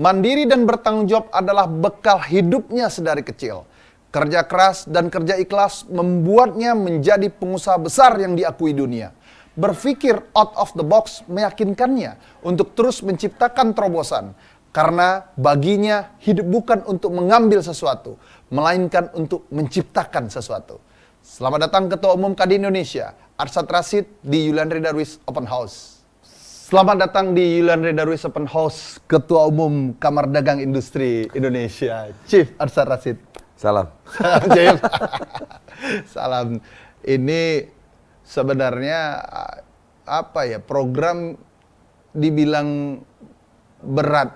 Mandiri dan bertanggung jawab adalah bekal hidupnya sedari kecil. Kerja keras dan kerja ikhlas membuatnya menjadi pengusaha besar yang diakui dunia. Berpikir out of the box meyakinkannya untuk terus menciptakan terobosan. Karena baginya hidup bukan untuk mengambil sesuatu, melainkan untuk menciptakan sesuatu. Selamat datang Ketua Umum Kadin Indonesia, Arsyad Rashid di Yulandri Darwis Open House. Selamat datang di Yulandri Darwis Open House, Ketua Umum Kamar Dagang Industri Indonesia, Chief Arsyad Rashid. Salam. Chief. Salam. Ini sebenarnya program dibilang berat,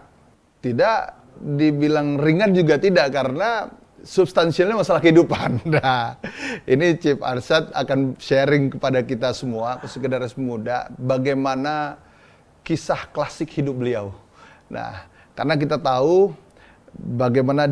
tidak, dibilang ringan juga tidak, karena substansialnya masalah kehidupan. Nah, ini Chief Arsyad akan sharing kepada kita semua, sekedar muda, bagaimana kisah klasik hidup beliau. Nah, karena kita tahu bagaimana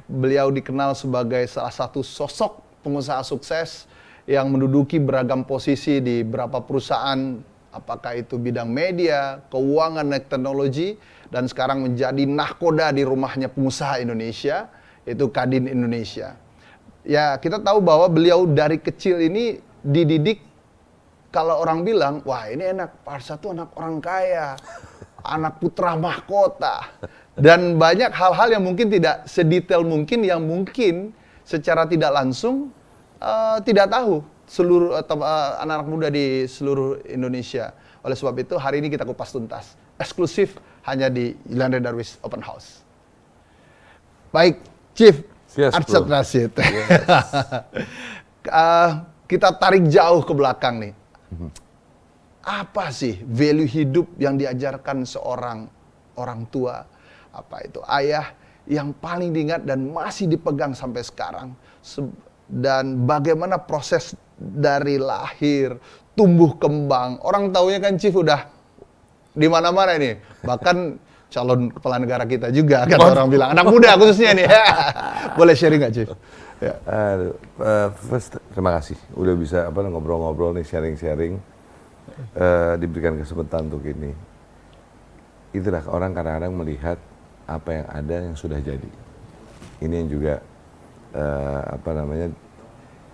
beliau dikenal sebagai salah satu sosok pengusaha sukses yang menduduki beragam posisi di beberapa perusahaan, apakah itu bidang media, keuangan, dan teknologi, dan sekarang menjadi nahkoda di rumahnya pengusaha Indonesia, yaitu Kadin Indonesia. Ya, kita tahu bahwa beliau dari kecil ini dididik, kalau orang bilang, wah ini enak, Pak Arsyad tuh anak orang kaya, anak putra mahkota, dan banyak hal-hal yang mungkin tidak sedetail mungkin, yang mungkin secara tidak langsung tidak tahu seluruh anak-anak muda di seluruh Indonesia. Oleh sebab itu hari ini kita kupas tuntas, eksklusif hanya di Yulandri Darwis Open House. Baik, Chief Arsyad Rashid. Yes. Kita tarik jauh ke belakang nih. Apa sih value hidup yang diajarkan seorang orang tua, apa itu ayah, yang paling diingat dan masih dipegang sampai sekarang? Dan bagaimana proses dari lahir, tumbuh kembang? Orang taunya kan Chief udah di mana-mana ini. Bahkan calon kepala negara kita juga kan orang bilang, anak muda khususnya nih. Boleh sharing nggak, Chief? Ya. First, terima kasih udah bisa ngobrol-ngobrol nih, sharing-sharing, diberikan kesempatan untuk ini. Itulah orang kadang-kadang melihat apa yang ada yang sudah jadi. Ini yang juga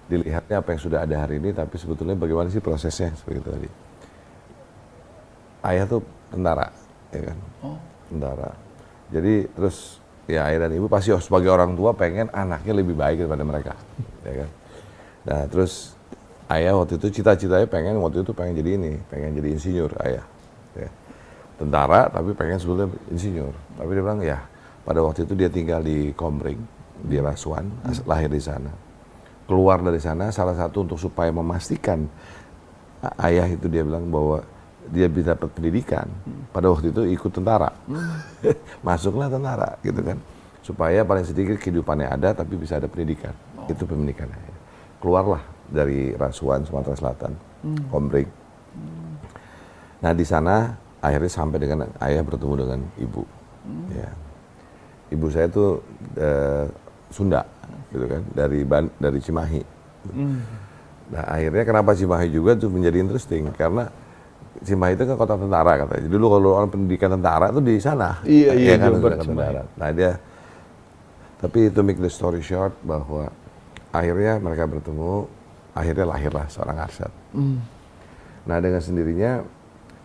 dilihatnya apa yang sudah ada hari ini, tapi sebetulnya bagaimana sih prosesnya seperti itu tadi. Ayah tuh tentara, ya kan? Tentara. Jadi terus ya ayah dan ibu pasti sebagai orang tua pengen anaknya lebih baik daripada mereka, ya kan. Nah terus ayah waktu itu cita-citanya pengen jadi ini, pengen jadi insinyur ayah, ya. Tentara tapi pengen sebetulnya insinyur. Tapi dia bilang ya pada waktu itu dia tinggal di Komering, di Rasuan, lahir di sana. Keluar dari sana salah satu untuk supaya memastikan ayah itu dia bilang bahwa dia bisa dapat pendidikan, pada waktu itu ikut tentara. Masuklah tentara gitu kan, supaya paling sedikit kehidupannya ada tapi bisa ada pendidikan. Itu pendidikannya. Keluarlah dari Rasuan, Sumatera Selatan, Komering. Nah di sana akhirnya sampai dengan ayah bertemu dengan ibu. Ya. Ibu saya tuh Sunda gitu kan, dari Cimahi. Nah akhirnya kenapa Cimahi juga tuh menjadi interesting, karena Cimahi itu kan kota tentara katanya. Jadi dulu kalau orang pendidikan tentara itu di sana. Iya kan, tentara. Nah dia, tapi to make the story short, bahwa akhirnya mereka bertemu, akhirnya lahirlah seorang Arsyad. Nah dengan sendirinya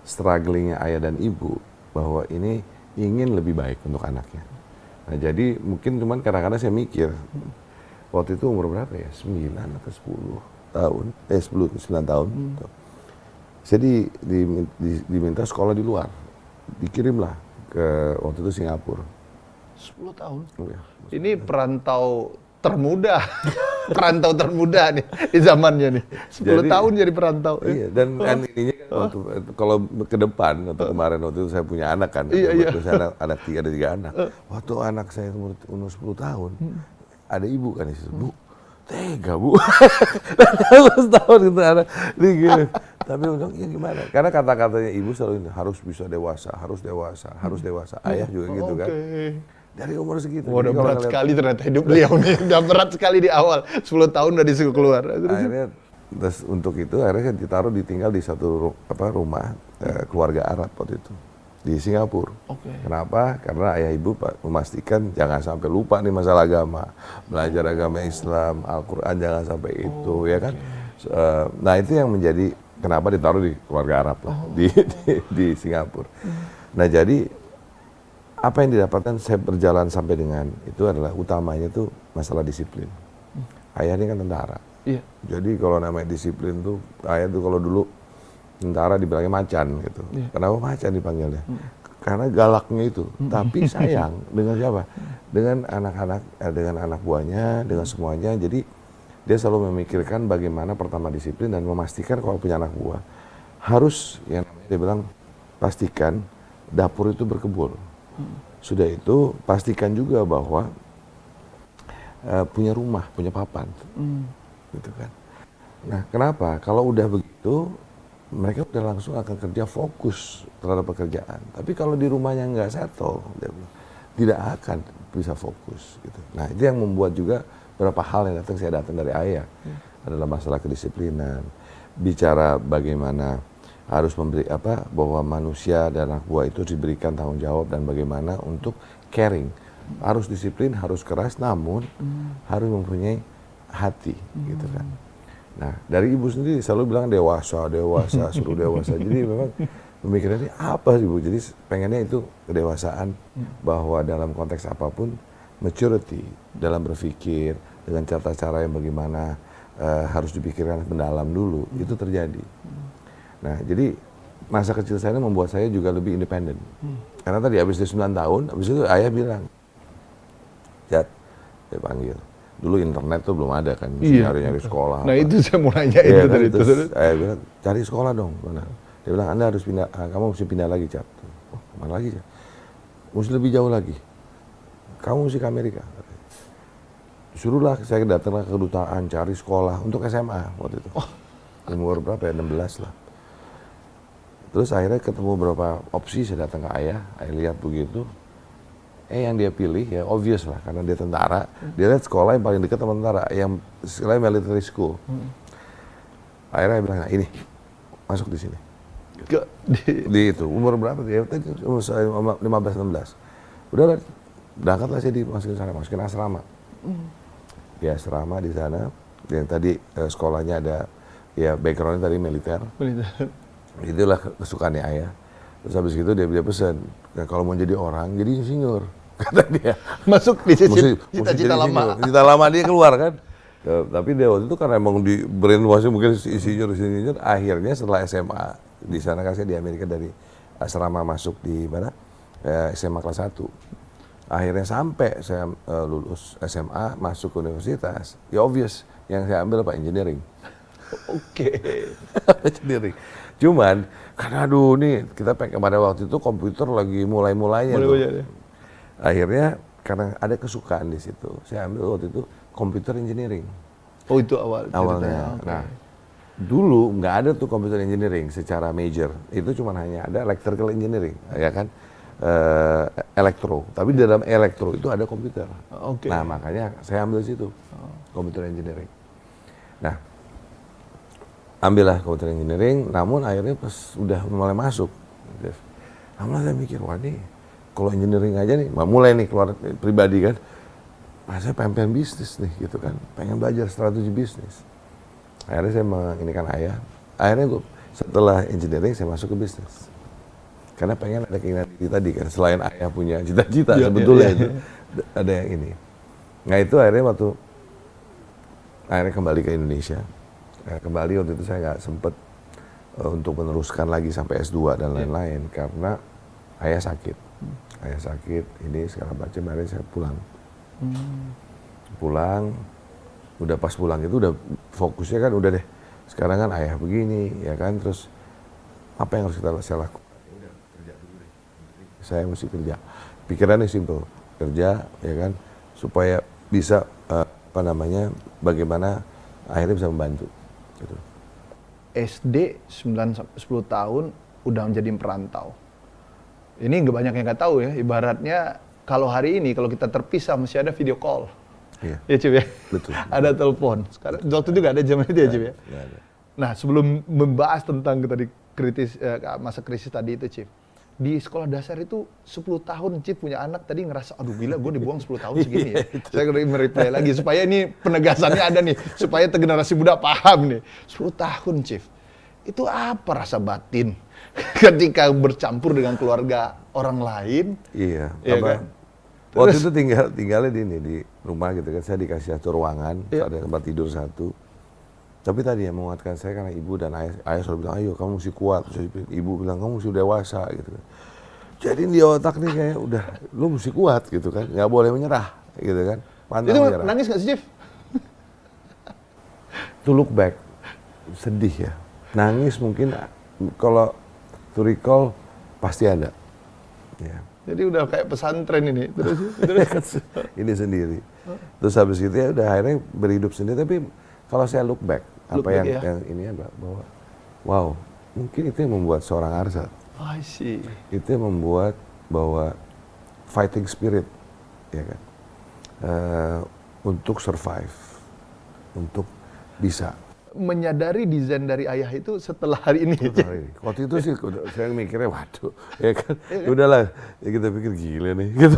strugglingnya ayah dan ibu bahwa ini ingin lebih baik untuk anaknya. Nah jadi mungkin cuman kadang-kadang saya mikir, waktu itu umur berapa ya? 9 atau 10 tahun, 9 tahun. Jadi diminta sekolah di luar, dikirimlah ke waktu itu Singapura. 10 tahun? Oh, ya. Ini perantau termuda, perantau termuda nih di zamannya nih. 10 tahun jadi perantau. Iya, dan ininya kan waktu, kalau ke depan, atau kemarin waktu itu saya punya anak kan, terus ada tiga anak. Waktu anak saya umur 10 tahun, ada ibu kan di situ, Bu, tega Bu, 10 tahun itu anak, gini. Tapi bilang, ya gimana? Karena kata-katanya ibu selalu ini, harus bisa dewasa, harus dewasa. Ayah juga gitu kan. Dari umur segitu. Udah berat sekali ternyata hidup beliau nih. Udah berat sekali di awal. 10 tahun udah disuruh keluar. Akhirnya, untuk itu, akhirnya saya ditinggal di satu rumah keluarga Arab waktu itu. di Singapura. Oke. Kenapa? Karena ayah ibu memastikan jangan sampai lupa nih masalah agama, belajar agama Islam, Al-Quran jangan sampai itu, ya kan? Nah itu yang menjadi kenapa ditaruh di keluarga Arab lah, di Singapura. Nah jadi apa yang didapatkan saya berjalan sampai dengan itu adalah utamanya tuh masalah disiplin. Ayah ini kan tentara. Iya. Jadi kalau namanya disiplin tuh, ayah tuh kalau dulu tentara dibilangnya macan gitu. Iya. Kenapa macan dipanggilnya? Karena galaknya itu. Tapi sayang dengan siapa? Dengan anak-anak, dengan anak buahnya, dengan semuanya. Jadi dia selalu memikirkan bagaimana pertama disiplin dan memastikan kalau punya anak buah harus yang namanya dia bilang pastikan dapur itu berkebun. Sudah itu pastikan juga bahwa punya rumah, punya papan, gitu kan. Nah, kenapa? Kalau udah begitu, mereka udah langsung akan kerja fokus terhadap pekerjaan. Tapi kalau di rumahnya nggak settle, tidak akan bisa fokus. Gitu. Nah, itu yang membuat juga beberapa hal yang saya datang dari ayah adalah masalah kedisiplinan, bicara bagaimana harus memberi bahwa manusia dan anak buah itu diberikan tanggung jawab dan bagaimana untuk caring. Harus disiplin, harus keras, namun harus mempunyai hati, gitu kan. Nah, dari ibu sendiri selalu bilang dewasa, suruh dewasa. Jadi memang pemikirannya apa sih Bu? Jadi pengennya itu kedewasaan bahwa dalam konteks apapun, maturity dalam berpikir dengan cara-cara yang bagaimana harus dipikirkan mendalam dulu, itu terjadi. Nah, jadi masa kecil saya membuat saya juga lebih independen. Karena tadi habis 9 tahun, habis itu ayah bilang, Jat, dia panggil. Dulu internet tuh belum ada kan, nyari-nyari sekolah. Nah itu saya mau nanya itu kan, dari itu. Saya bilang, cari sekolah dong. Mana? Dia bilang, Anda harus pindah, kamu mesti pindah lagi, Jat. Oh, kemana lagi, Jat? Mesti lebih jauh lagi. Kamu mesti ke Amerika. Suruhlah, saya datanglah ke kedutaan, cari sekolah untuk SMA waktu itu. Umur berapa ya, 16 lah. Terus akhirnya ketemu beberapa opsi, saya datang ke ayah lihat begitu. Yang dia pilih ya obvious lah, karena dia tentara. Dia lihat sekolah yang paling dekat sama tentara, yang sekolah military school. Akhirnya dia bilang, nah, ini, masuk di sini. Di itu, umur berapa dia? Umur 15-16. Udah berangkatlah saya masukin asrama. Di asrama di sana, yang tadi sekolahnya ada, ya backgroundnya tadi militer. Itulah kesukaannya ayah. Terus habis itu dia pesan, nah, kalau mau jadi orang, jadi insinyur, kata dia. Masuk di cita-cita lama. Cita lama dia keluar kan. Tapi dia waktu itu karena emang di brainwash mungkin insinyur, akhirnya setelah SMA, di sana kan saya di Amerika dari asrama masuk di mana, SMA kelas 1. Akhirnya sampai saya lulus SMA, masuk ke universitas, ya obvious, yang saya ambil apa? Engineering. Oke. Engineering. Cuman, karena aduh nih, kita pada waktu itu komputer lagi mulai-mulainya tuh. Akhirnya, karena ada kesukaan di situ, saya ambil waktu itu computer engineering. Oh itu awalnya. Okay. Nah, dulu nggak ada tuh computer engineering secara major. Itu cuma hanya ada electrical engineering, ya kan? Elektro. Tapi di dalam elektro itu ada komputer. Okay. Nah, makanya saya ambil situ, computer engineering. Nah, ambillah komputer engineering, namun akhirnya pas udah mulai masuk, namun saya mikir, wah nih, kalau engineering aja nih, mulai nih keluar pribadi kan, saya pengen bisnis nih gitu kan, pengen belajar strategi bisnis. Akhirnya saya menginikan ayah, akhirnya setelah engineering saya masuk ke bisnis. Karena pengen ada keinginan diri tadi kan, selain ayah punya cita-cita sebetulnya itu, ada yang ini. Nah itu akhirnya kembali ke Indonesia. Nah, kembali waktu itu saya nggak sempet untuk meneruskan lagi sampai S2 dan lain-lain karena ayah sakit. Ayah sakit, ini segala macam, akhirnya saya pulang. Pulang, udah pas pulang itu udah fokusnya kan udah deh. Sekarang kan ayah begini, ya kan, terus apa yang harus saya lakukan? Udah kerja dulu deh. Saya mesti kerja. Pikirannya simpel, kerja, ya kan, supaya bisa bagaimana akhirnya bisa membantu. Gitu. SD 9-10 tahun udah menjadi perantau. Ini nggak banyak yang nggak tahu ya. Ibaratnya kalau hari ini kalau kita terpisah masih ada video call. Iya. Ya Cip ya. Betul. Ada telepon. Sekarang waktu itu nggak ada zaman itu ya Cip ya. Nggak ada. Nah sebelum membahas tentang tadi masa krisis tadi itu Cip, di sekolah dasar itu 10 tahun Chief punya anak tadi ngerasa, aduh gila gue dibuang 10 tahun segini ya. Saya mereplay lagi supaya ini penegasannya ada nih, supaya generasi muda paham nih. 10 tahun Chief, itu apa rasa batin ketika bercampur dengan keluarga orang lain? Iya, ya apa, kan? waktu itu tinggalnya di rumah gitu kan, saya dikasih satu ruangan, ada tempat tidur satu. Tapi tadi yang menguatkan saya karena ibu dan ayah selalu bilang, ayo kamu mesti kuat. Terus ibu bilang, kamu mesti dewasa gitu kan. Jadi di otak nih kayak udah, lu mesti kuat gitu kan, nggak boleh menyerah gitu kan. Pantang Itu menyerah. nangis nggak sih Chief? To look back, sedih ya. Nangis mungkin, kalau to recall pasti ada. Ya. Jadi udah kayak pesantren ini. Terus. Ini sendiri. Terus habis itu ya udah akhirnya berhidup sendiri. Tapi kalau saya look back, yang ini bahwa wow, mungkin itu yang membuat seorang Arsad. I see. Itu yang membuat bahwa fighting spirit, ya kan, untuk survive, untuk bisa. Menyadari desain dari ayah itu setelah hari ini. Waktu itu sih saya mikirnya, waduh, ya kan, udahlah, ya kita pikir gila nih, gitu.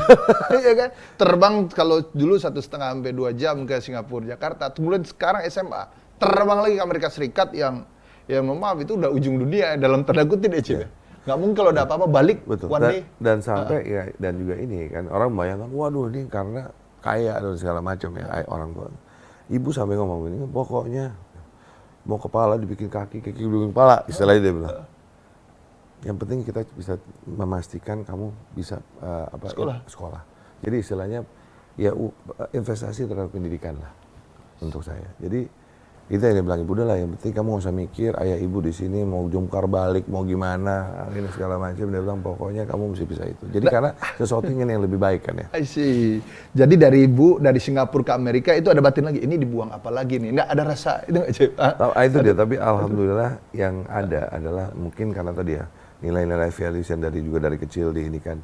Iya kan, terbang kalau dulu 1,5 sampai 2 jam ke Singapura, Jakarta, kemudian sekarang SMA, terbang lagi ke Amerika Serikat yang, ya maaf itu udah ujung dunia dalam tanda kutip ya Cip. Nggak mungkin kalau ada apa-apa balik. Betul. One day. Dan sampai ya, dan juga ini kan orang membayangkan, waduh ini karena kaya dan segala macam ya orang tua. Ibu sampai ngomong ini, pokoknya mau kepala dibikin kaki dibikin kepala, istilahnya dia bilang. Yang penting kita bisa memastikan kamu bisa sekolah. Jadi istilahnya ya investasi terhadap pendidikan lah untuk saya. Jadi itu yang dia bilang, ibu udah lah, yang penting kamu gak usah mikir ayah ibu di sini mau jungkar balik mau gimana ini segala macam. Dia bilang pokoknya kamu mesti bisa itu. Jadi karena sesuatu yang lebih baik kan ya. I see. Jadi dari ibu dari Singapura ke Amerika itu ada batin lagi. Ini dibuang apa lagi nih? Nggak ada rasa itu nggak Cip? Itu dia. Tapi alhamdulillah yang ada adalah mungkin karena tadi ya nilai-nilai values yang dari kecil di ini kan.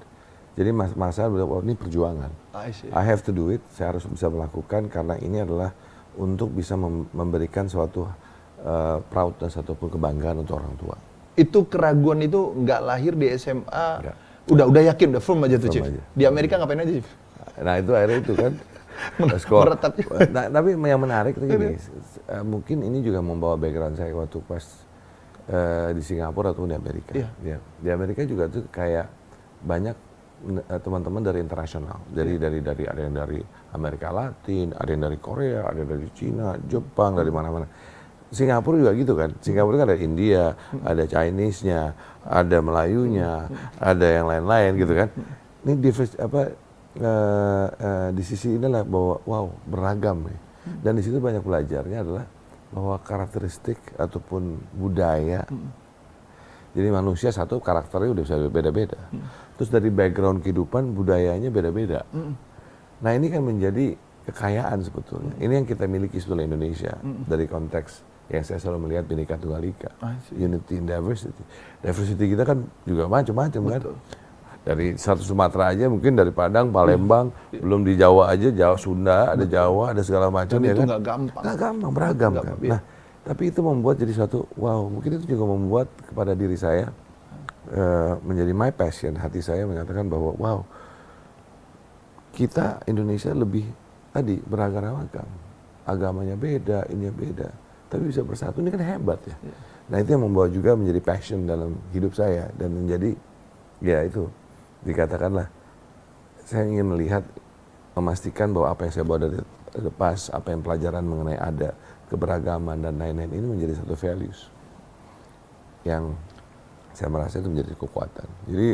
Jadi masa bilang, ini perjuangan. I have to do it. Saya harus bisa melakukan karena ini adalah untuk bisa memberikan suatu proudness ataupun kebanggaan untuk orang tua. Itu keraguan itu nggak lahir di SMA, enggak. Udah yakin, udah firm aja tuh Chief. Di Amerika ngapain aja Chief? Nah itu akhirnya itu kan sekolah. Tapi yang menarik itu gini, mungkin ini juga membawa background saya waktu pas di Singapura atau di Amerika. Ya, di Amerika juga tuh kayak banyak teman-teman dari internasional, dari ada yang dari Amerika Latin, ada yang dari Korea, ada yang dari Cina, Jepang, dari mana-mana. Singapura juga gitu kan. Singapura kan ada India, ada Chinese-nya, ada Melayunya, ada yang lain-lain gitu kan. Ini di sisi inilah bahwa wow beragam nih. Dan di situ banyak belajarnya adalah bahwa karakteristik ataupun budaya. Jadi manusia satu karakternya udah bisa beda-beda. Terus dari background kehidupan budayanya beda-beda. Nah ini kan menjadi kekayaan sebetulnya. Ini yang kita miliki sebetulnya Indonesia dari konteks yang saya selalu melihat Bhinneka Tunggal Ika, unity and diversity. Diversity kita kan juga macam-macam kan. Dari satu Sumatera aja mungkin dari Padang, Palembang, belum di Jawa aja, Jawa Sunda, ada Jawa, ada segala macam ya kan. Nggak gampang. Nggak gampang, beragam kan. Nah, tapi itu membuat jadi suatu wow, mungkin itu juga membuat kepada diri saya menjadi my passion. Hati saya mengatakan bahwa wow, kita Indonesia lebih tadi beragam-ragam, agamanya beda, ininya beda, tapi bisa bersatu. Ini kan hebat ya. Nah itu yang membawa juga menjadi passion dalam hidup saya dan menjadi ya itu dikatakanlah saya ingin melihat memastikan bahwa apa yang saya bawa dari lepas, apa yang pelajaran mengenai ada keberagaman dan lain-lain ini menjadi satu values yang saya merasa itu menjadi kekuatan. Jadi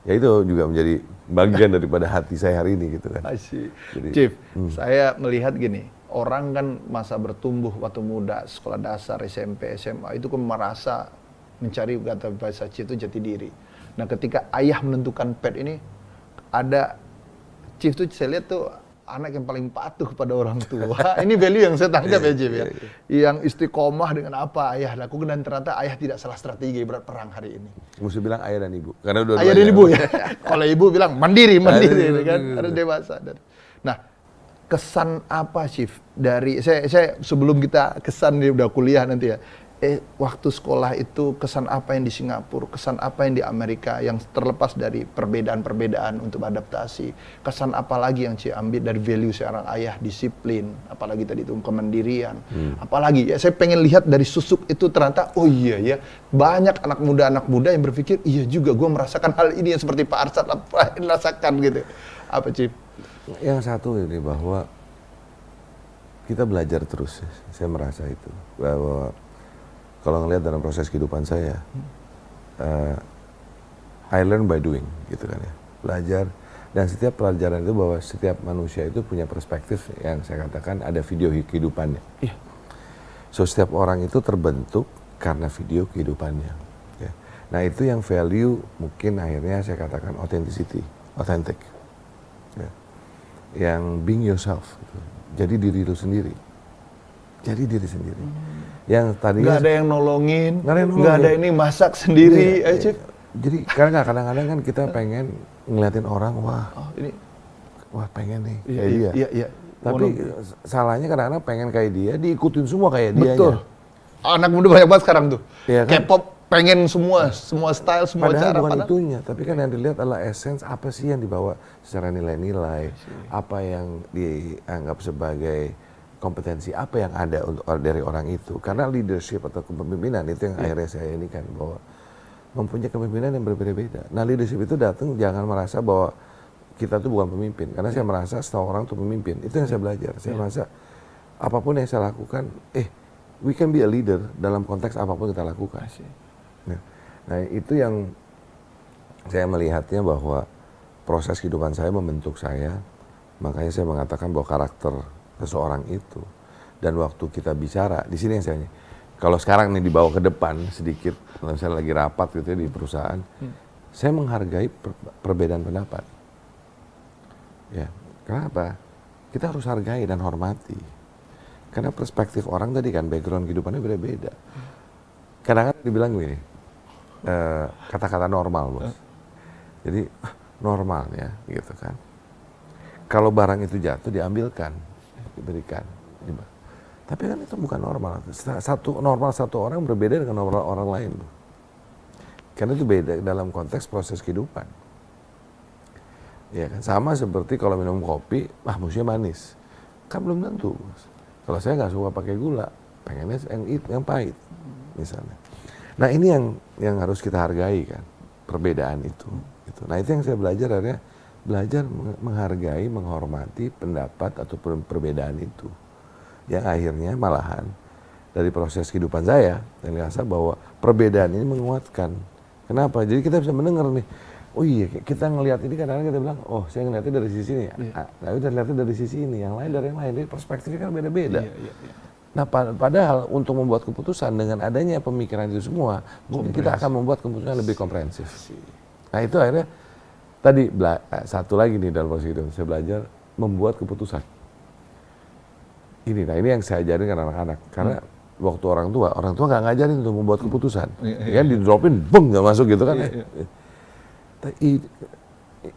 ya itu juga menjadi bagian daripada hati saya hari ini gitu kan. Jadi, Chief, saya melihat gini, orang kan masa bertumbuh waktu muda, sekolah dasar, SMP, SMA itu kan merasa mencari kata bahasa Chief itu jati diri. Nah ketika ayah menentukan pet ini, ada Chief tuh saya lihat tuh anak yang paling patuh pada orang tua. Ini value yang saya tangkap ya Chief ya. Yang istiqomah dengan apa ayah lakukan dan ternyata ayah tidak salah strategi berat perang hari ini. Mesti bilang ayah dan ibu. Karena ayah dan ibu ya. Kalau ibu bilang mandiri kan, harus dewasa. Nah, kesan apa Chief dari saya sebelum kita kesan dia udah kuliah nanti ya. waktu sekolah itu kesan apa yang di Singapura, kesan apa yang di Amerika, yang terlepas dari perbedaan-perbedaan untuk adaptasi, kesan apa lagi yang Ci ambil dari value seorang ayah, disiplin, apalagi tadi itu kemandirian, apalagi ya saya pengen lihat dari Susuk itu ternyata, oh iya ya, banyak anak muda yang berpikir, iya juga gue merasakan hal ini yang seperti Pak Arsyad rasakan gitu. Apa Ci? Yang satu ini bahwa kita belajar terus, saya merasa itu, bahwa kalau ngelihat dalam proses kehidupan saya, I learn by doing, gitu kan ya, belajar. Dan setiap pelajaran itu bahwa setiap manusia itu punya perspektif yang saya katakan ada video kehidupannya. Iya. So setiap orang itu terbentuk karena video kehidupannya. Ya. Nah itu yang value mungkin akhirnya saya katakan authenticity, authentic. Ya. Yang being yourself, gitu. Jadi diri lu sendiri. Jadi diri sendiri. Yang tadinya nggak ada yang nolongin, nggak nggak ada ini masak sendiri, Chief. Jadi kadang-kadang kan kita pengen ngeliatin orang, wah pengen nih kayak dia. Iya. Tapi salahnya kadang-kadang pengen kayak dia, diikutin semua kayak dia. Betul. Anak muda banyak banget sekarang tuh. Iya kan? K-pop pengen semua style, semua Padahal cara. bukan itunya, tapi kan yang dilihat adalah essence apa sih yang dibawa secara nilai-nilai, apa yang dianggap sebagai kompetensi, apa yang ada dari orang itu. Karena leadership atau kepemimpinan itu yang akhirnya saya ini kan bahwa mempunyai kepemimpinan yang berbeda-beda. Nah leadership itu datang jangan merasa bahwa kita tuh bukan pemimpin, karena saya merasa setiap orang tuh pemimpin. Itu yang saya belajar. Saya merasa apapun yang saya lakukan, we can be a leader dalam konteks apapun kita lakukan. Nah itu yang saya melihatnya bahwa proses kehidupan saya membentuk saya, makanya saya mengatakan bahwa karakter seseorang itu, dan waktu kita bicara di sini yang saya, kalau sekarang nih dibawa ke depan sedikit, kalau misalnya lagi rapat gitu ya di perusahaan, saya menghargai perbedaan pendapat. Ya, kenapa? Kita harus hargai dan hormati, karena perspektif orang tadi kan background kehidupannya beda-beda. Kadang-kadang dibilang gini, kata-kata normal bos, jadi normal ya gitu kan. Kalau barang itu jatuh diambilkan, diberikan. Tapi kan itu bukan normal. Satu orang berbeda dengan normal orang lain. Karena itu beda dalam konteks proses kehidupan. Ya kan, sama seperti kalau minum kopi, mestinya manis. Kan belum tentu. Kalau saya nggak suka pakai gula, pengennya yang pahit, misalnya. Nah ini yang harus kita hargai kan, perbedaan itu. Nah itu yang saya belajar akhirnya, belajar menghargai, menghormati pendapat atau perbedaan itu. Yang akhirnya malahan dari proses kehidupan saya merasa bahwa perbedaan ini menguatkan. Kenapa? Jadi kita bisa mendengar nih, oh iya kita ngelihat ini kadang-kadang kita bilang, oh saya ngelihatnya dari sisi ini, tapi kita lihatnya dari sisi ini, yang lain dari yang lain, jadi perspektifnya kan beda-beda. Nah padahal untuk membuat keputusan dengan adanya pemikiran itu semua, mungkin kita akan membuat keputusan lebih komprehensif. Nah itu akhirnya tadi satu lagi nih dalam proses hidup, saya belajar membuat keputusan. Nah ini yang saya ajarin ke anak-anak, karena waktu orang tua nggak ngajarin untuk membuat keputusan, kan di-dropin, beng nggak masuk gitu kan.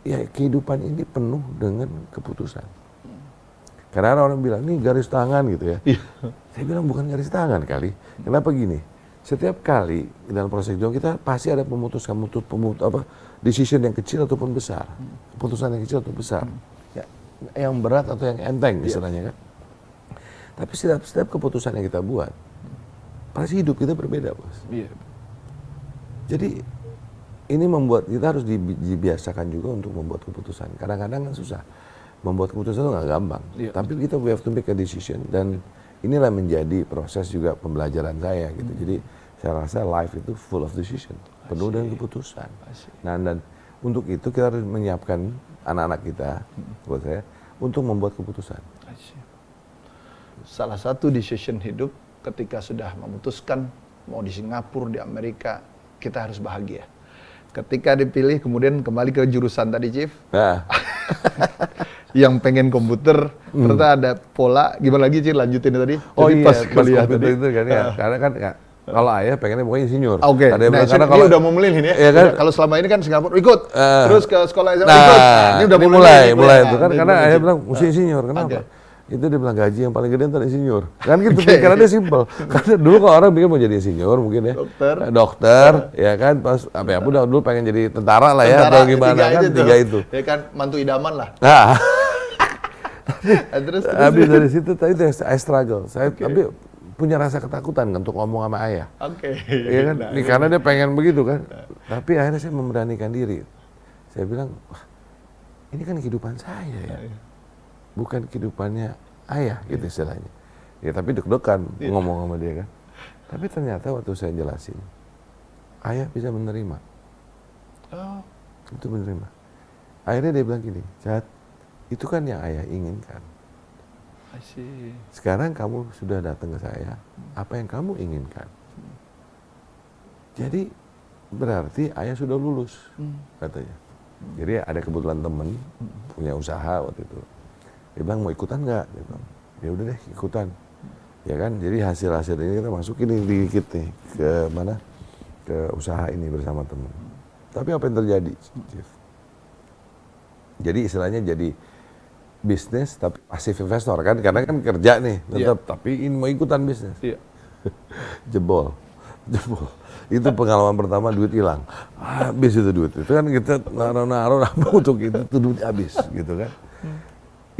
Ya kehidupan ini penuh dengan keputusan. Karena orang bilang, ini garis tangan gitu ya. Saya bilang bukan garis tangan kali. Kenapa gini? Setiap kali dalam proses hidup kita pasti ada decision yang kecil ataupun besar, keputusan yang kecil atau besar, ya, yang berat atau yang enteng istilahnya kan. Tapi setiap keputusan yang kita buat, pasti hidup kita berbeda bos. Jadi ini membuat kita harus dibiasakan juga untuk membuat keputusan. Kadang-kadang kan susah. Membuat keputusan itu nggak gampang. Tapi kita we have to make a decision. Dan inilah menjadi proses juga pembelajaran saya gitu. Jadi saya rasa life itu full of decision. Penuh dengan keputusan. Nah dan untuk itu kita harus menyiapkan anak-anak kita, buat saya, untuk membuat keputusan. Salah satu decision hidup ketika sudah memutuskan mau di Singapura, di Amerika, kita harus bahagia. Ketika dipilih kemudian kembali ke jurusan tadi Chief. Yang pengen komputer, ternyata ada pola, gimana lagi Chief lanjutin tadi? Oh jadi iya, pas kuliah tadi itu kan ya. Karena kan kalau ayah pengennya pokoknya insinyur. Oke, nah, karena kalau udah mau milih ini ya, kan? Kalau selama ini kan Singapura ikut, terus ke sekolah SMA nah, ikut. Nah, ini udah mulai itu kan, karena ayah bilang mesti insinyur. Kenapa? Itu dia bilang gaji yang paling gede ntar insinyur. Kan gitu, pikirannya simpel. Karena dulu kalau orang pikir mau jadi insinyur mungkin ya. Dokter, ya kan. Pas apa ya, udah dulu pengen jadi tentara lah ya, atau gimana kan, tiga itu. Ya kan, mantu idaman lah. Nah, Terus habis dari situ tadi I struggle. Saya tapi punya rasa ketakutan untuk ngomong sama ayah. Iya kan, karena dia pengen begitu kan. Tapi akhirnya saya memberanikan diri. Saya bilang, wah, ini kan kehidupan saya ya. Bukan kehidupannya ayah gitu istilahnya. Ya tapi deg-degan ngomong sama dia kan. Tapi ternyata waktu saya jelasin, ayah bisa menerima. Itu menerima. Akhirnya dia bilang gini, Chat, itu kan yang ayah inginkan. Sekarang kamu sudah datang ke saya, apa yang kamu inginkan? Jadi berarti ayah sudah lulus, katanya. Jadi ada kebetulan temen punya usaha waktu itu. Dia bilang mau ikutan nggak? Ya udah deh ikutan. Ya kan, jadi hasil ini kita masukin dikit nih ke mana? Ke usaha ini bersama temen. Tapi apa yang terjadi, Chief? Jadi istilahnya jadi bisnis tapi pasif investor kan, karena kan kerja nih tetap, tapi ini mau ikutan bisnis. Jebol. Itu pengalaman pertama, duit hilang. Habis itu duit. Itu kan kita naruh untuk itu duit habis gitu kan.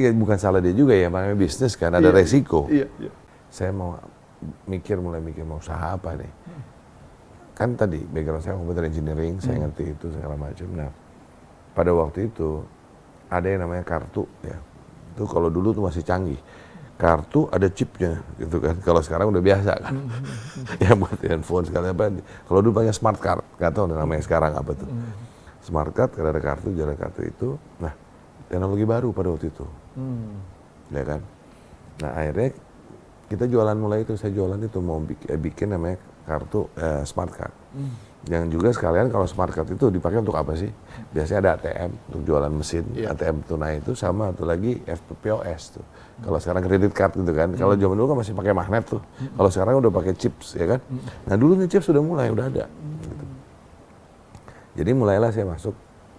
Iya, bukan salah dia juga ya, makanya bisnis kan ada resiko. Saya mulai mikir mau usaha apa nih. Kan tadi background saya komputer engineering, saya ngerti itu segala macam. Nah, pada waktu itu ada yang namanya kartu ya. Itu kalau dulu tuh masih canggih. Kartu ada chipnya gitu kan. Kalau sekarang udah biasa kan. Ya buat handphone sekali apa. Kalau dulu banyak smart card, nggak tahu namanya sekarang apa tuh. Smart card, kalau ada kartu, jalan kartu itu. Nah, teknologi baru pada waktu itu. Ya kan. Nah, akhirnya kita jualan mulai itu. Saya jualan itu mau bikin namanya kartu smart card. Yang juga sekalian kalau smart card itu dipakai untuk apa sih? Biasanya ada ATM untuk jualan mesin, ATM tunai itu, sama satu lagi POS tuh. Kalau sekarang kredit card gitu kan. Kalau zaman dulu kan masih pakai magnet tuh. Kalau sekarang udah pakai chips ya kan. Nah dulu nih chips sudah mulai, udah ada. Gitu. Jadi mulailah saya masuk